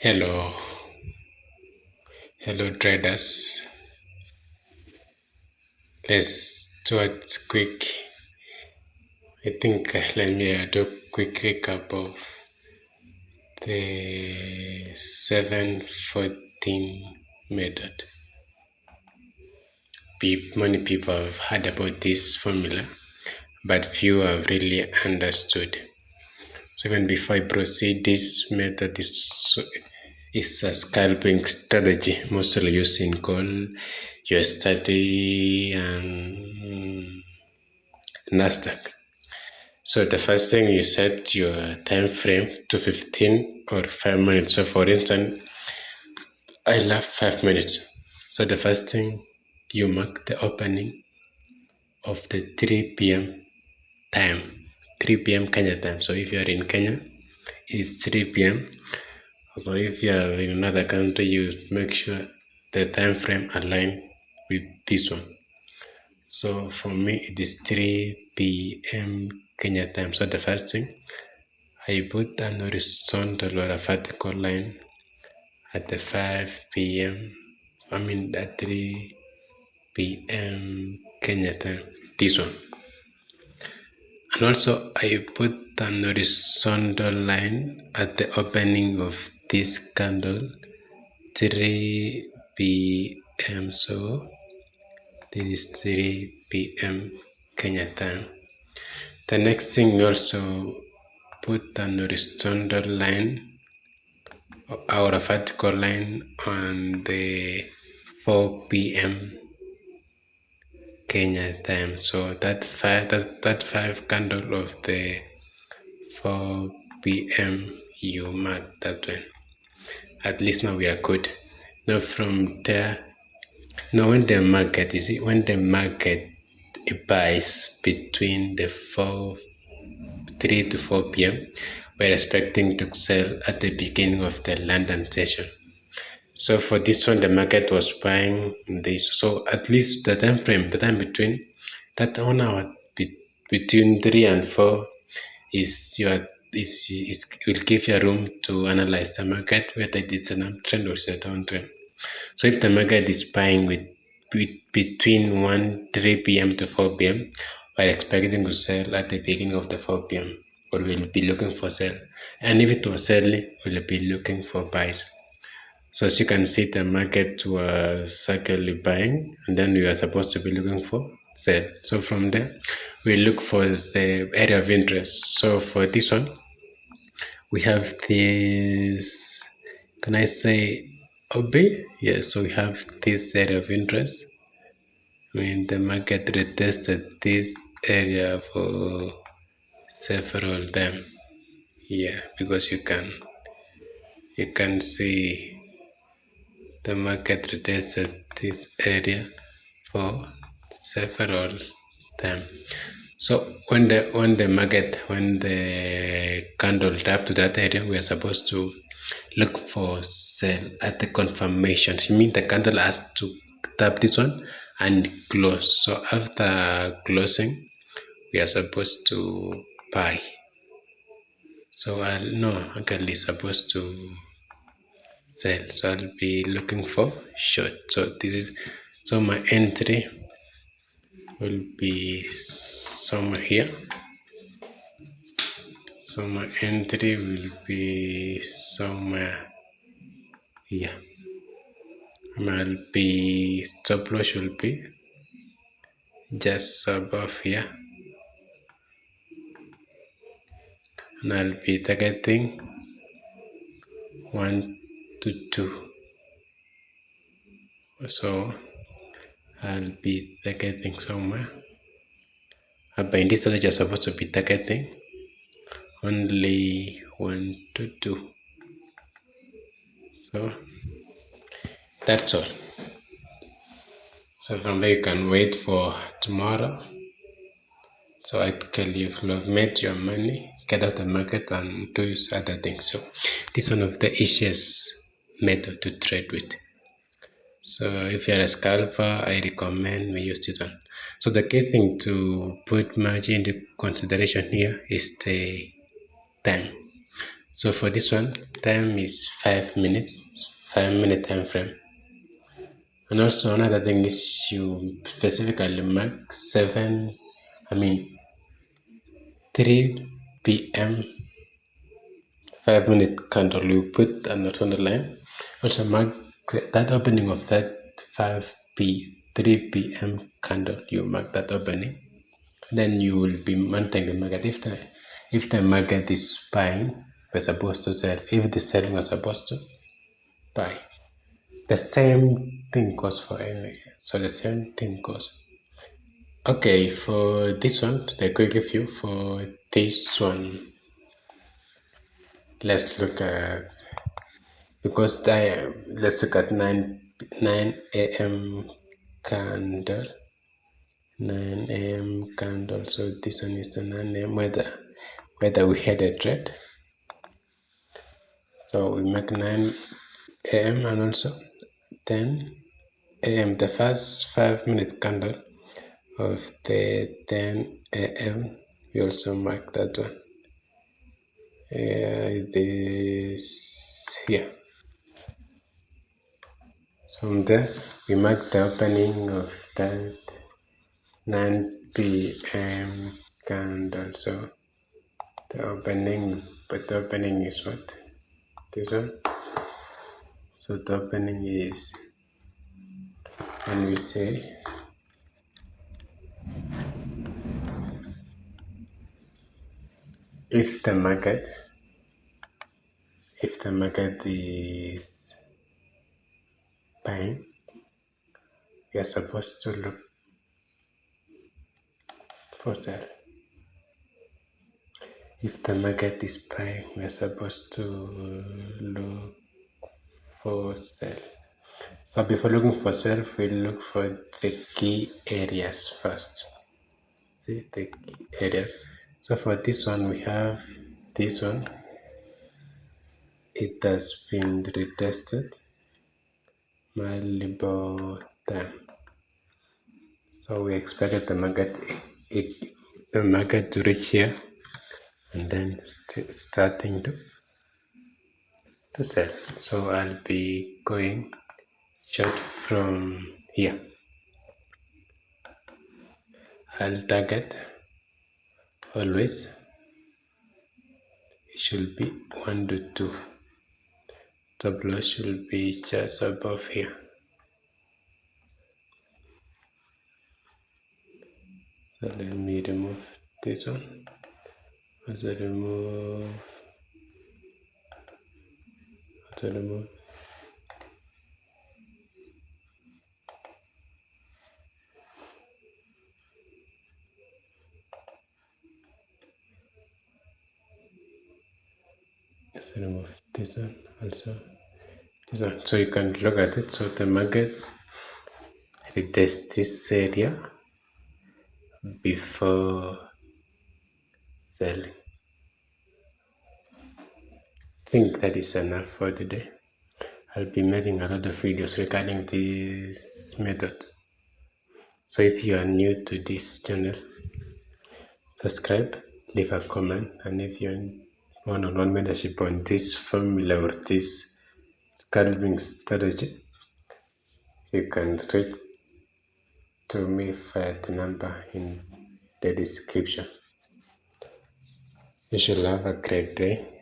Hello, traders. Let's do it quick. I think let me do a quick recap of the 714 method. Many people have heard about this formula, but few have really understood. So even before I proceed, this method is a scalping strategy mostly used in call, USD and Nasdaq. So the first thing, you set your time frame to 15 or 5 minutes. So for instance, I love 5 minutes. So the first thing, you mark the opening of the 3 p.m. time, 3 p.m. Kenya time. So if you are in Kenya, it's 3 p.m. So if you are in another country, you make sure the time frame align with this one. So for me, it is 3 p.m. Kenya time. So the first thing, I put an horizontal or a vertical line at the 5 p.m. At 3 p.m. Kenya time, this one. And also I put an horizontal line at the opening of this candle, 3 p.m. So this is 3 p.m. Kenya time. The next thing, we also put an horizontal line or a vertical line on the 4 p.m. Kenya time. So that five candle of the 4 p.m. you mark that one. At least now we are good. Now from there, now when the market buys between the 3 to 4 p.m., we're expecting to sell at the beginning of the London session. So for this one, the market was buying this. So at least the time between that 1 hour between 3 and 4 will give you room to analyze the market, whether it is an uptrend or it's a downtrend. So if the market is buying between 3 p.m. to 4 p.m., we're expecting to sell at the beginning of the 4 p.m. or we'll be looking for sell. And if it was selling, we'll be looking for buys. So as you can see, the market was actually buying, and then we are supposed to be looking for sell. So from there, we look for the area of interest. So for this one, we have this, can I say OB? Yes, so we have this area of interest. The market retested this area for several times. Yeah, because you can see the market retested this area for several times. So when the candle tap to that area, we are supposed to look for sell at the confirmation. It means the candle has to tap this one and close. So after closing, we are supposed to buy. So actually supposed to sell. So I'll be looking for short. So my entry will be somewhere here. So my entry will be somewhere here. And I'll be stop loss will be just above here. And I'll be targeting 1 to 2. So I'll be targeting somewhere. But in this strategy, you're supposed to be targeting only 1 to 2. So that's all. So from there, you can wait for tomorrow. So actually, if you have made your money, get out the market and do other things. So this is one of the easiest method to trade with. So if you're a scalper, I recommend we use this one. So the key thing to put much into consideration here is the time. So for this one, time is 5 minutes, 5 minute time frame. And also another thing is you specifically mark 3 p.m. 5 minute candle. You put a note on the line. Also mark that opening of that 3 p.m. candle. You mark that opening. Then you will be monitoring the market. If the market is buying, we're supposed to sell. If the selling, we're supposed to buy. The same thing goes for any. So the same thing goes. Okay, for this one, the quick review for this one. Let's look at, because let's look at 9 a.m. candle. 9 a.m. candle. So this one is the 9 a.m. whether we had a trade. So we make 9 a.m. and also 10 a.m. The first 5 minute candle of the 10 a.m. we also mark that one. This here. So from there we mark the opening of that 9 p.m. candle. So the opening, but the opening is what? This one. So the opening is when we say if the market is buying, we are supposed to look for sell. If the market is buying, we are supposed to look for sell. So before looking for sell, we look for the key areas first. See the key areas. So for this one, we have this one. It has been retested multiple times. So we expected the market to reach here and then starting to sell. So I'll be going short from here. I'll target always, it should be 1 to 2. Top loss should be just above here. So let me remove this one. Also remove. Let's remove this one also. This one. So you can look at it. So the market retest this area before selling. I think that is enough for today. I'll be making a lot of videos regarding this method. So if you are new to this channel, subscribe, leave a comment, and if you want one-on-one mentorship on this formula or this scalping strategy, you can straight to me via the number in the description. You should have a great day.